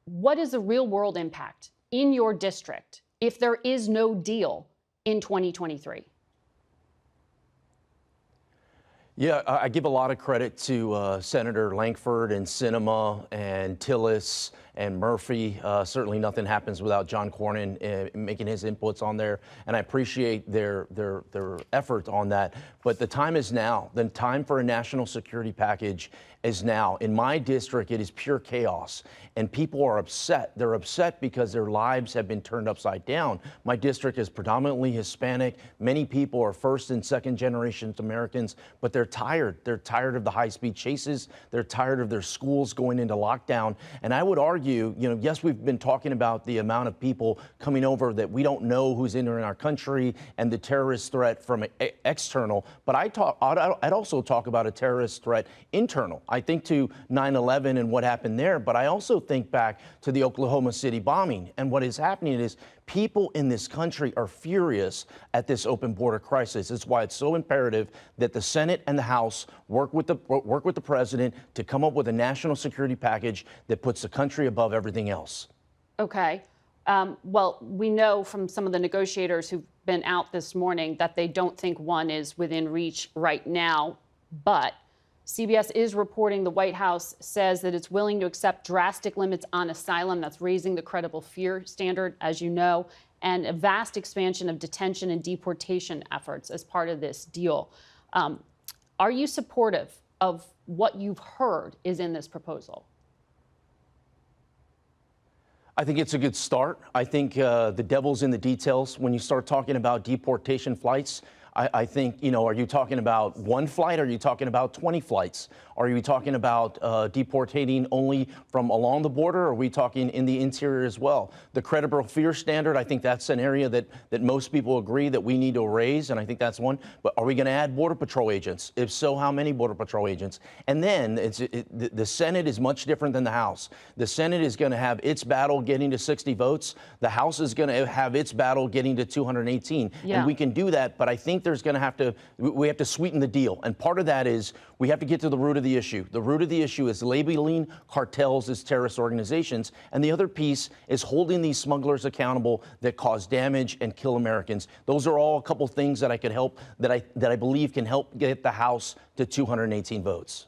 What is the real world impact in your district if there is no deal in 2023? Yeah, I give a lot of credit to Senator Lankford and Sinema and Tillis and Murphy. Certainly nothing happens without John Cornyn making his inputs on there, and I appreciate their effort on that. But the time is now. The time for a national security package is now. In my district, it is pure chaos, and people are upset. They're upset because their lives have been turned upside down. My district is predominantly Hispanic. Many people are first and second generation Americans, but they're tired. They're tired of the high-speed chases. They're tired of their schools going into lockdown. And I would argue, yes, we've been talking about the amount of people coming over that we don't know who's entering our country and the terrorist threat from external, but I'd also talk about a terrorist threat internal. I think to 9/11 and what happened there, but I also think back to the Oklahoma City bombing. And what is happening is people in this country are furious at this open border crisis. It's why it's so imperative that the Senate and the House work with the president to come up with a national security package that puts the country above everything else. Okay. Well, we know from some of the negotiators who've been out this morning that they don't think one is within reach right now, but CBS is reporting the White House says that it's willing to accept drastic limits on asylum. That's raising the credible fear standard, as you know, and a vast expansion of detention and deportation efforts as part of this deal. Are you supportive of what you've heard is in this proposal? I think it's a good start. I think the devil's in the details. When you start talking about deportation flights, I think, are you talking about one flight? Are you talking about 20 flights? Are you talking about deportating only from along the border? Or are we talking in the interior as well? The credible fear standard, I think that's an area that most people agree that we need to raise, and I think that's one. But are we going to add Border Patrol agents? If so, how many Border Patrol agents? And then the Senate is much different than the House. The Senate is going to have its battle getting to 60 votes. The House is going to have its battle getting to 218. Yeah. And we can do that, but I think we have to sweeten the deal. And part of that is we have to get to the root of the issue. The root of the issue is labeling cartels as terrorist organizations. And the other piece is holding these smugglers accountable that cause damage and kill Americans. Those are all a couple things that I believe can help get the House to 218 votes.